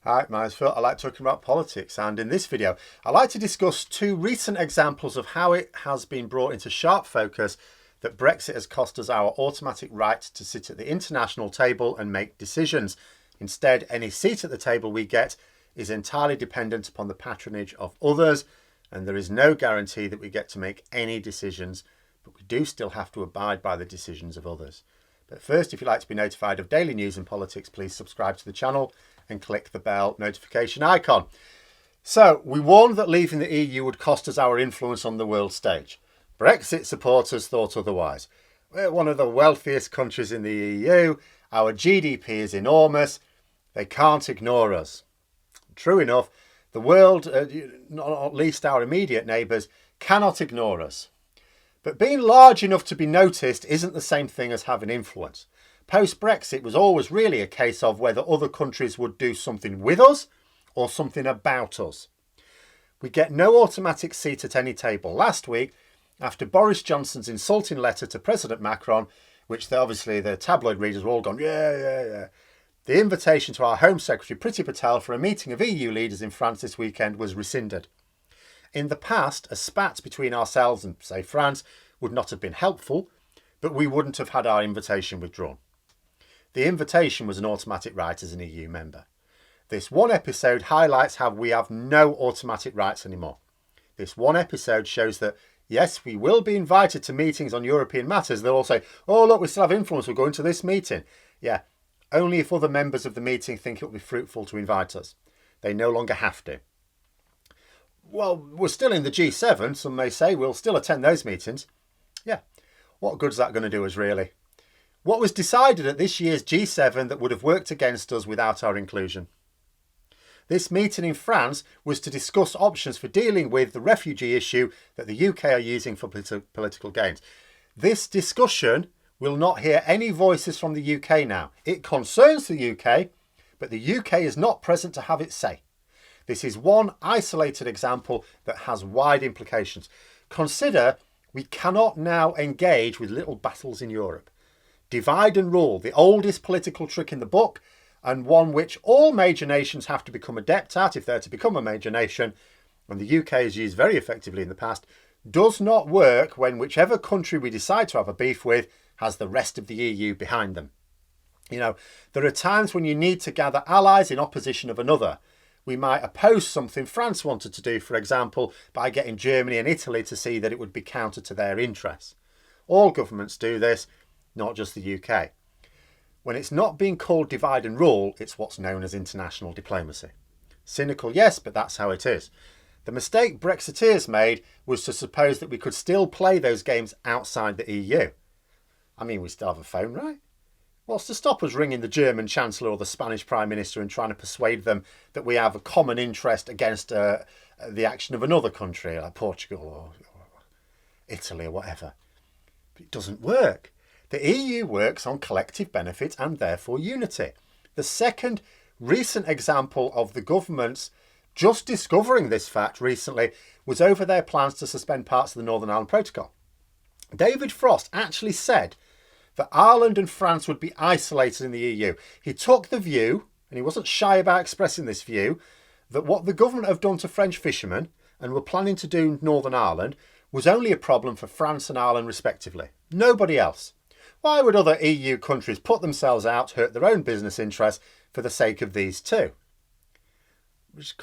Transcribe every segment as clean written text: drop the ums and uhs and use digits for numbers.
Hi, my name's Phil. I like talking about politics, and in this video I like to discuss two recent examples of how it has been brought into sharp focus that Brexit has cost us our automatic right to sit at the international table and make decisions. Instead, any seat at the table we get is entirely dependent upon the patronage of others, and there is no guarantee that we get to make any decisions, but we do still have to abide by the decisions of others. But first, if you'd like to be notified of daily news in politics, please subscribe to the channel and click the bell notification icon. So, we warned that leaving the EU would cost us our influence on the world stage. Brexit supporters thought otherwise. We're one of the wealthiest countries in the EU. Our GDP is enormous. They can't ignore us. True enough, the world, not least our immediate neighbours, cannot ignore us. But being large enough to be noticed isn't the same thing as having influence. Post-Brexit was always really a case of whether other countries would do something with us or something about us. We get no automatic seat at any table. Last week, after Boris Johnson's insulting letter to President Macron, which obviously the tabloid readers were all gone, yeah. The invitation to our Home Secretary Priti Patel for a meeting of EU leaders in France this weekend was rescinded. In the past, a spat between ourselves and, say, France would not have been helpful, but we wouldn't have had our invitation withdrawn. The invitation was an automatic right as an EU member. This one episode highlights how we have no automatic rights anymore. This one episode shows that, yes, we will be invited to meetings on European matters. They'll all say, oh, look, we still have influence, we're going to this meeting. Yeah, only if other members of the meeting think it will be fruitful to invite us. They no longer have to. Well, we're still in the G7, some may say. We'll still attend those meetings. Yeah, what good's that going to do us, really? What was decided at this year's G7 that would have worked against us without our inclusion? This meeting in France was to discuss options for dealing with the refugee issue that the UK are using for political gains. This discussion will not hear any voices from the UK now. It concerns the UK, but the UK is not present to have its say. This is one isolated example that has wide implications. Consider we cannot now engage with little battles in Europe. Divide and rule, the oldest political trick in the book, and one which all major nations have to become adept at if they're to become a major nation, and the UK has used very effectively in the past, does not work when whichever country we decide to have a beef with has the rest of the EU behind them. You know, there are times when you need to gather allies in opposition of another. We might oppose something France wanted to do, for example, by getting Germany and Italy to see that it would be counter to their interests. All governments do this, not just the UK. When it's not being called divide and rule, it's what's known as international diplomacy. Cynical, yes, but that's how it is. The mistake Brexiteers made was to suppose that we could still play those games outside the EU. I mean, we still have a phone, right? What's to stop us ringing the German Chancellor or the Spanish Prime Minister and trying to persuade them that we have a common interest against the action of another country like Portugal or Italy or whatever? But it doesn't work. The EU works on collective benefit and therefore unity. The second recent example of the governments just discovering this fact recently was over their plans to suspend parts of the Northern Ireland Protocol. David Frost actually said that Ireland and France would be isolated in the EU. He took the view, and he wasn't shy about expressing this view, that what the government have done to French fishermen and were planning to do in Northern Ireland was only a problem for France and Ireland respectively. Nobody else. Why would other EU countries put themselves out, hurt their own business interests for the sake of these two? Which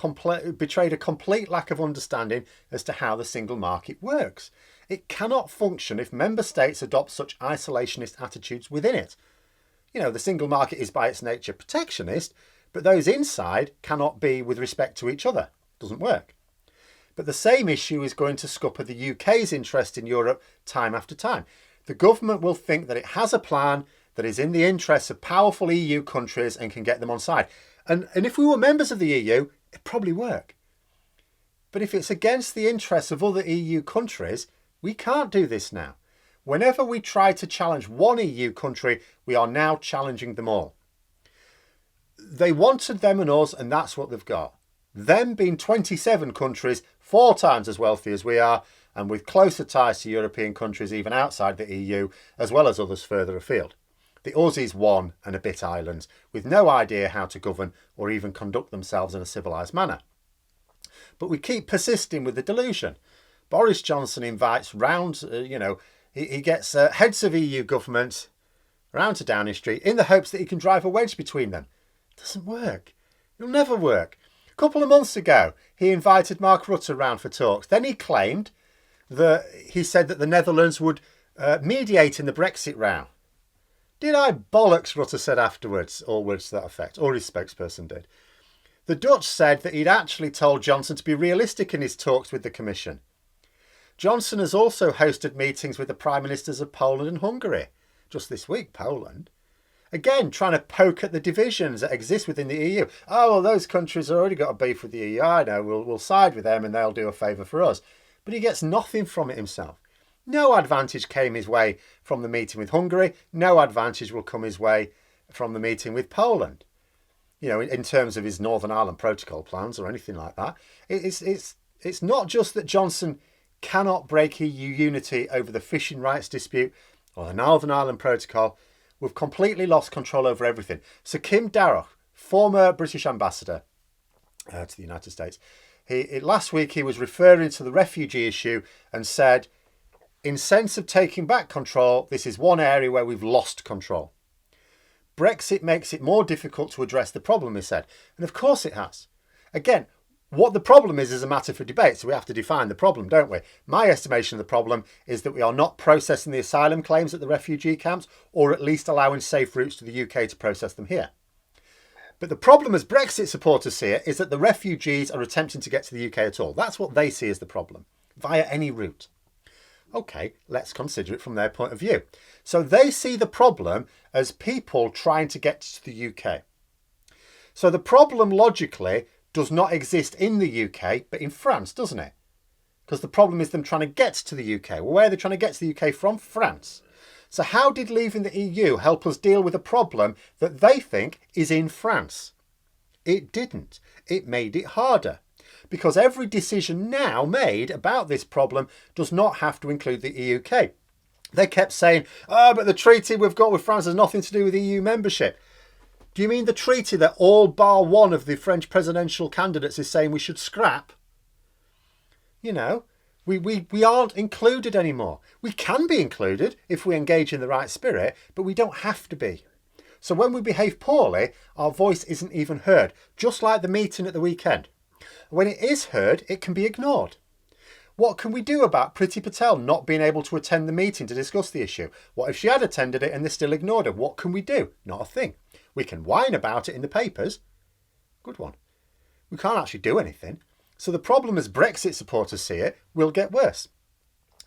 betrayed a complete lack of understanding as to how the single market works. It cannot function if member states adopt such isolationist attitudes within it. You know, the single market is by its nature protectionist, but those inside cannot be with respect to each other. It doesn't work. But the same issue is going to scupper the UK's interest in Europe time after time. The government will think that it has a plan that is in the interests of powerful EU countries and can get them on side. And if we were members of the EU, it'd probably work. But if it's against the interests of other EU countries, we can't do this now. Whenever we try to challenge one EU country, we are now challenging them all. They wanted them and us, and that's what they've got. Them being 27 countries, 4 times as wealthy as we are, and with closer ties to European countries even outside the EU, as well as others further afield. The Aussies won and a bit islands, with no idea how to govern or even conduct themselves in a civilised manner. But we keep persisting with the delusion. Boris Johnson invites round, he gets heads of EU governments round to Downing Street in the hopes that he can drive a wedge between them. It doesn't work. It'll never work. A couple of months ago, he invited Mark Rutte round for talks. Then he said that the Netherlands would mediate in the Brexit row. Did I bollocks, Rutte said afterwards, or words to that effect, or his spokesperson did. The Dutch said that he'd actually told Johnson to be realistic in his talks with the Commission. Johnson has also hosted meetings with the Prime Ministers of Poland and Hungary. Just this week, Poland. Again, trying to poke at the divisions that exist within the EU. Oh, well, those countries have already got a beef with the EU. I know, we'll side with them and they'll do a favour for us. But he gets nothing from it himself. No advantage came his way from the meeting with Hungary. No advantage will come his way from the meeting with Poland. In terms of his Northern Ireland Protocol plans or anything like that. It's not just that Johnson cannot break EU unity over the fishing rights dispute or the Northern Ireland Protocol. We've completely lost control over everything. So Kim Darroch, former British ambassador to the United States, last week he was referring to the refugee issue and said, in sense of taking back control, this is one area where we've lost control. Brexit makes it more difficult to address the problem, he said. And of course it has. Again, what the problem is a matter for debate, so we have to define the problem, don't we? My estimation of the problem is that we are not processing the asylum claims at the refugee camps, or at least allowing safe routes to the UK to process them here. But the problem, as Brexit supporters see it, is that the refugees are attempting to get to the UK at all. That's what they see as the problem, via any route. Okay, let's consider it from their point of view. So they see the problem as people trying to get to the UK. So the problem logically does not exist in the UK, but in France, doesn't it? Because the problem is them trying to get to the UK. Well, where are they trying to get to the UK from? France. So how did leaving the EU help us deal with a problem that they think is in France? It didn't. It made it harder. Because every decision now made about this problem does not have to include the UK. They kept saying, but the treaty we've got with France has nothing to do with EU membership. Do you mean the treaty that all bar one of the French presidential candidates is saying we should scrap? We aren't included anymore. We can be included if we engage in the right spirit, but we don't have to be. So when we behave poorly, our voice isn't even heard, just like the meeting at the weekend. When it is heard, it can be ignored. What can we do about Priti Patel not being able to attend the meeting to discuss the issue? What if she had attended it and they still ignored her? What can we do? Not a thing. We can whine about it in the papers. Good one. We can't actually do anything. So the problem, as Brexit supporters see it, will get worse.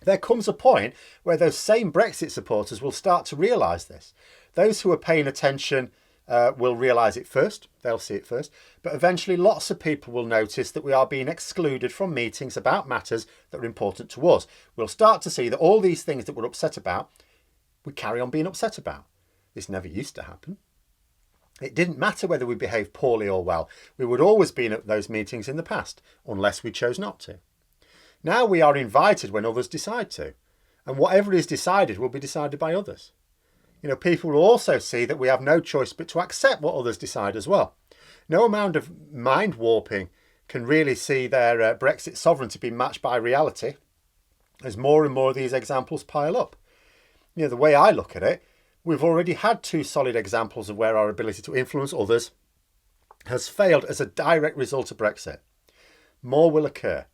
There comes a point where those same Brexit supporters will start to realise this. Those who are paying attention will realise it first. They'll see it first. But eventually lots of people will notice that we are being excluded from meetings about matters that are important to us. We'll start to see that all these things that we're upset about, we carry on being upset about. This never used to happen. It didn't matter whether we behaved poorly or well. We would always be at those meetings in the past, unless we chose not to. Now we are invited when others decide to. And whatever is decided will be decided by others. People will also see that we have no choice but to accept what others decide as well. No amount of mind warping can really see their Brexit sovereignty be matched by reality as more and more of these examples pile up. The way I look at it, we've already had two solid examples of where our ability to influence others has failed as a direct result of Brexit. More will occur.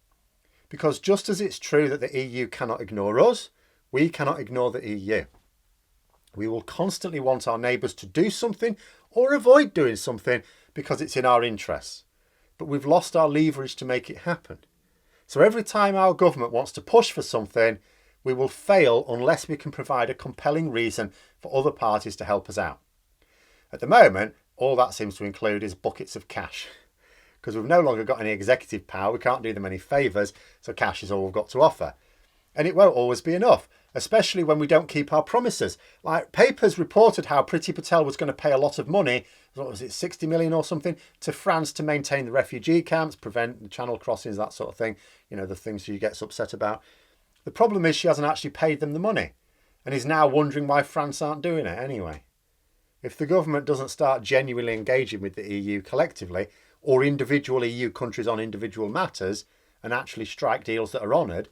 Because just as it's true that the EU cannot ignore us, we cannot ignore the EU. We will constantly want our neighbours to do something or avoid doing something because it's in our interests. But we've lost our leverage to make it happen. So every time our government wants to push for something, we will fail unless we can provide a compelling reason for other parties to help us out. At the moment, all that seems to include is buckets of cash. Because we've no longer got any executive power, we can't do them any favours, so cash is all we've got to offer. And it won't always be enough, especially when we don't keep our promises. Like papers reported how Priti Patel was going to pay a lot of money, what was it, 60 million or something, to France to maintain the refugee camps, prevent channel crossings, that sort of thing. The things she gets upset about. The problem is she hasn't actually paid them the money and is now wondering why France aren't doing it anyway. If the government doesn't start genuinely engaging with the EU collectively, or individual EU countries on individual matters, and actually strike deals that are honoured,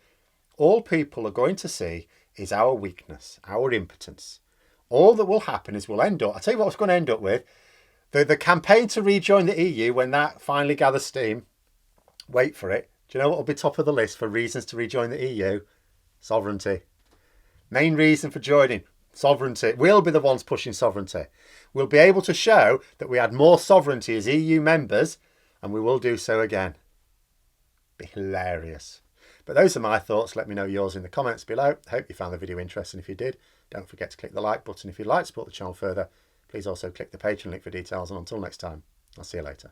all people are going to see is our weakness, our impotence. All that will happen is we'll end up, I'll tell you what it's going to end up with, the campaign to rejoin the EU, when that finally gathers steam, wait for it. Do you know what will be top of the list for reasons to rejoin the EU? Sovereignty. Main reason for joining, sovereignty. We'll be the ones pushing sovereignty. We'll be able to show that we had more sovereignty as EU members, and we will do so again. Be hilarious. But those are my thoughts. Let me know yours in the comments below. I hope you found the video interesting. If you did, don't forget to click the like button. If you'd like to support the channel further, please also click the Patreon link for details. And until next time, I'll see you later.